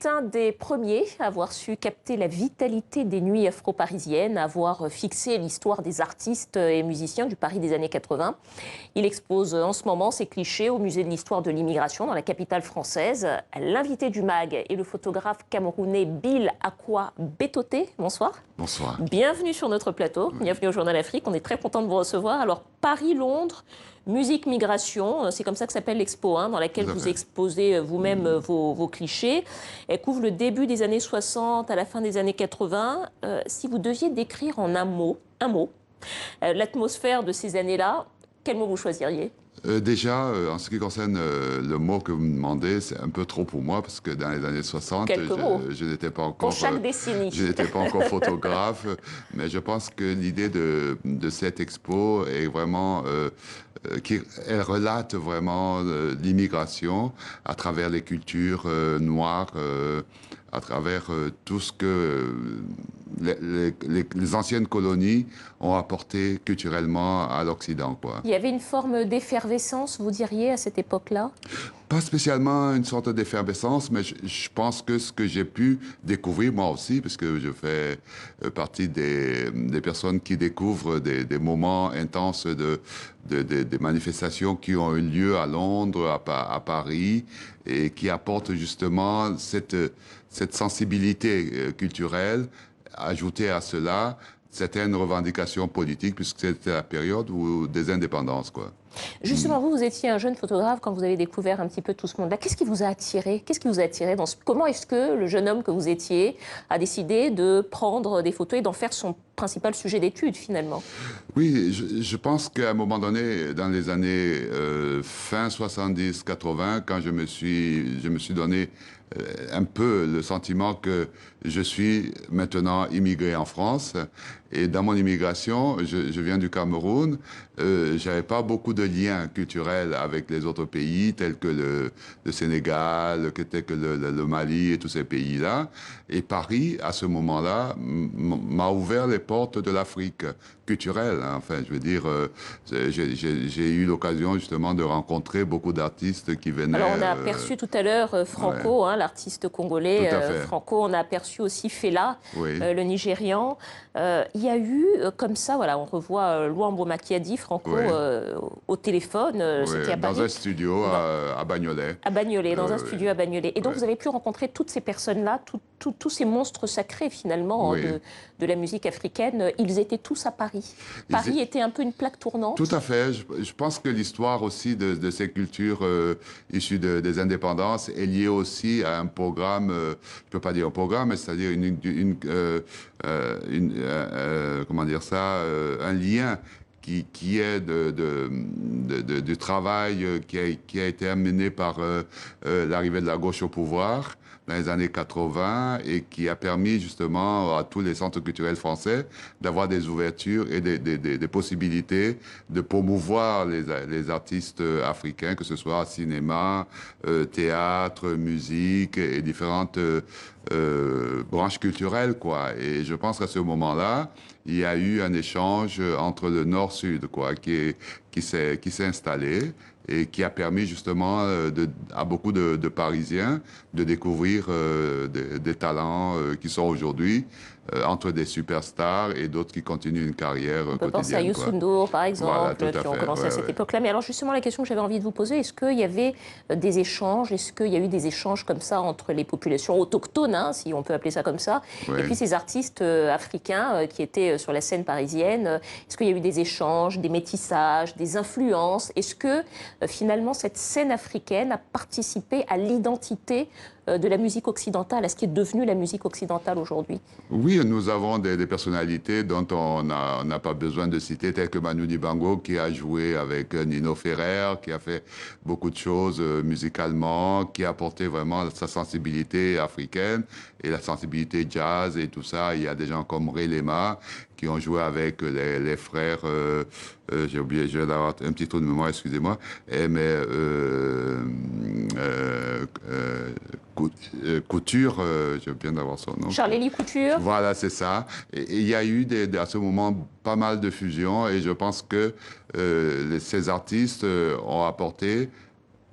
est un des premiers à avoir su capter la vitalité des nuits afro-parisiennes, à avoir fixé l'histoire des artistes et musiciens du Paris des années 80. Il expose en ce moment ses clichés au musée de l'histoire de l'immigration dans la capitale française. L'invité du MAG est le photographe camerounais Bill Akwa Betoté. Bonsoir. Bonsoir. Bienvenue sur notre plateau, bienvenue au Journal Afrique. On est très content de vous recevoir. Alors, Paris-Londres, musique, migration, c'est comme ça que s'appelle l'expo, dans laquelle vous exposez vous-même vos clichés. Elle couvre le début des années 60 à la fin des années 80. Si vous deviez décrire en un mot, l'atmosphère de ces années-là, quel mot vous choisiriez ? Déjà, en ce qui concerne le mot que vous me demandez, c'est un peu trop pour moi, parce que dans les années 60, je n'étais pas encore... Pour chaque décennie. Je n'étais pas encore photographe, mais je pense que l'idée de cette expo est vraiment... elle relate vraiment l'immigration à travers les cultures noires, à travers tout ce que les anciennes colonies ont apporté culturellement à l'Occident, quoi. Il y avait une forme d'effervescence, vous diriez, à cette époque-là ? Pas spécialement une sorte d'effervescence, mais je pense que ce que j'ai pu découvrir, moi aussi, parce que je fais partie des personnes qui découvrent des moments intenses des manifestations qui ont eu lieu à Londres, à Paris, et qui apportent justement cette sensibilité culturelle. Ajouter à cela certaines revendications politiques, puisque c'était la période des indépendances, quoi. Justement, vous étiez un jeune photographe quand vous avez découvert un petit peu tout ce monde-là. Qu'est-ce qui vous a attiré ? Qu'est-ce qui vous a attiré Comment est-ce que le jeune homme que vous étiez a décidé de prendre des photos et d'en faire son principal sujet d'étude, finalement ? Oui, je pense qu'à un moment donné, dans les années fin 70-80, quand je me suis donné un peu le sentiment que je suis maintenant immigré en France. Et dans mon immigration, je viens du Cameroun, j'avais pas beaucoup de liens culturels avec les autres pays, tels que le Sénégal, tel que le Mali et tous ces pays-là. Et Paris, à ce moment-là, m'a ouvert les portes de l'Afrique culturelle. Enfin, je veux dire, j'ai eu l'occasion justement de rencontrer beaucoup d'artistes qui venaient... Alors, on a aperçu tout à l'heure Franco, l'artiste congolais Franco. On a aperçu aussi Fela, le Nigérian. Il y a eu, comme ça, voilà, on revoit Luambo Makiadi, Franco, au téléphone. C'était à Paris. Dans un studio à Bagnolet. À Bagnolet, dans un studio à Bagnolet. Et donc, vous avez pu rencontrer toutes ces personnes-là, tous ces monstres sacrés, finalement, de la musique africaine. Ils étaient tous à Paris. Paris était un peu une plaque tournante. Tout à fait. Je pense que l'histoire aussi de ces cultures issues des indépendances est liée aussi à un programme, je ne peux pas dire un programme, mais c'est-à-dire comment dire ça, un lien qui est du travail qui a été amené par l'arrivée de la gauche au pouvoir dans les années 80 et qui a permis justement à tous les centres culturels français d'avoir des ouvertures et des possibilités de promouvoir les artistes africains, que ce soit cinéma, théâtre, musique et différentes branches culturelles, quoi. Et je pense qu'à ce moment-là, il y a eu un échange entre le Nord-Sud, quoi, qui s'est installé et qui a permis justement à beaucoup de Parisiens de découvrir des talents qui sont aujourd'hui entre des superstars et d'autres qui continuent une carrière quotidienne. On peut penser à Youssou N'Dour, par exemple, voilà, qui ont commencé à cette époque-là. Mais alors justement, la question que j'avais envie de vous poser, est-ce qu'il y avait des échanges, est-ce qu'il y a eu des échanges comme ça entre les populations autochtones, si on peut appeler ça comme ça, et puis ces artistes africains qui étaient sur la scène parisienne? Est-ce qu'il y a eu des échanges, des métissages, des influences? Est-ce que finalement cette scène africaine a participé à l'identité de la musique occidentale, à ce qui est devenu la musique occidentale aujourd'hui? Oui, nous avons des personnalités dont on n'a pas besoin de citer, telles que Manu Dibango, qui a joué avec Nino Ferrer, qui a fait beaucoup de choses musicalement, qui a apporté vraiment sa sensibilité africaine et la sensibilité jazz et tout ça. Il y a des gens comme Ray Lema, qui ont joué avec les frères, j'ai oublié, je viens d'avoir un petit trou de mémoire, excusez-moi, mais Couture, je viens d'avoir son nom. Charlélie Couture. Voilà, c'est ça. Et il y a eu à ce moment pas mal de fusions et je pense que ces artistes ont apporté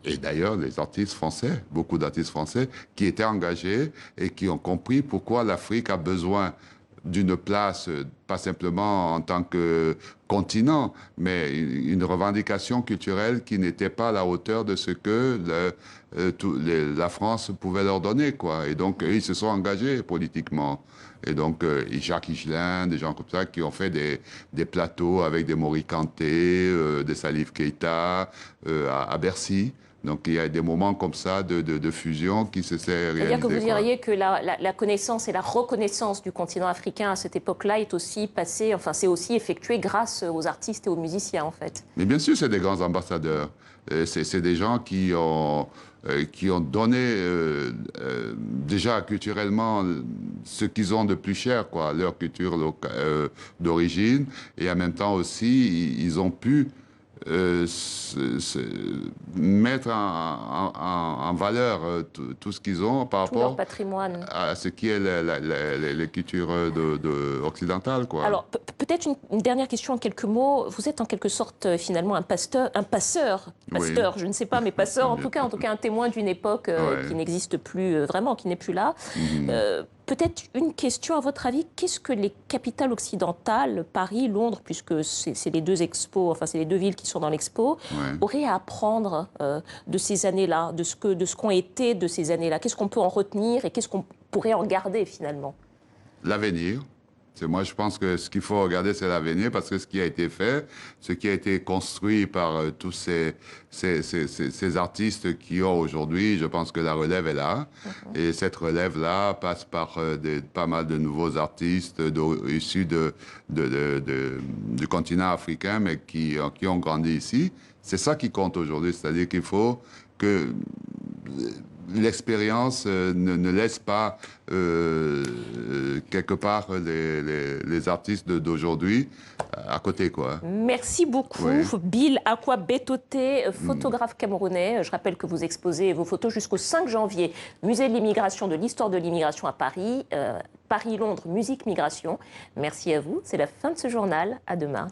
Et d'ailleurs, les artistes français, beaucoup d'artistes français qui étaient engagés et qui ont compris pourquoi l'Afrique a besoin d'une place, pas simplement en tant que continent, mais une revendication culturelle qui n'était pas à la hauteur de ce que la France pouvait leur donner, quoi. Et donc, eux, ils se sont engagés politiquement. Et donc, Jacques Higelin, des gens comme ça, qui ont fait des plateaux avec des Maury Kanté, des Salif Keïta, à Bercy. Donc, il y a des moments comme ça de fusion qui se sont réalisés. C'est-à-dire que vous diriez que la connaissance et la reconnaissance du continent africain à cette époque-là est aussi passée, enfin, c'est aussi effectué grâce aux artistes et aux musiciens, en fait. Mais bien sûr, c'est des grands ambassadeurs. C'est des gens qui ont donné déjà culturellement ce qu'ils ont de plus cher, quoi, leur culture d'origine. Et en même temps aussi, ils ont pu mettre en valeur tout ce qu'ils ont par Tout leur rapport patrimoine. à ce qui est les cultures occidentales, quoi. Alors, peut-être une dernière question en quelques mots. Vous êtes en quelque sorte finalement un passeur, Oui. je ne sais pas, mais passeur, en tout cas un témoin d'une époque qui n'existe plus vraiment, qui n'est plus là. Peut-être une question, à votre avis, qu'est-ce que les capitales occidentales, Paris, Londres, puisque c'est les deux expos, enfin c'est les deux villes qui sont dans l'expo, auraient à apprendre de ces années-là, de ce qu'ont été de ces années-là? Qu'est-ce qu'on peut en retenir et qu'est-ce qu'on pourrait en garder finalement? L'avenir. Moi, je pense que ce qu'il faut regarder, c'est l'avenir, parce que ce qui a été fait, ce qui a été construit par tous ces artistes qui ont aujourd'hui, je pense que la relève est là. Et cette relève-là passe par pas mal de nouveaux artistes issus du continent africain, mais qui ont grandi ici. C'est ça qui compte aujourd'hui, c'est-à-dire qu'il faut que l'expérience ne laisse pas quelque part les artistes d'aujourd'hui à côté, quoi. Merci beaucoup, Bill Akwa Betote, photographe camerounais. Je rappelle que vous exposez vos photos jusqu'au 5 janvier. Musée de l'immigration, de l'histoire de l'immigration à Paris. Paris-Londres, musique, migration. Merci à vous. C'est la fin de ce journal. À demain.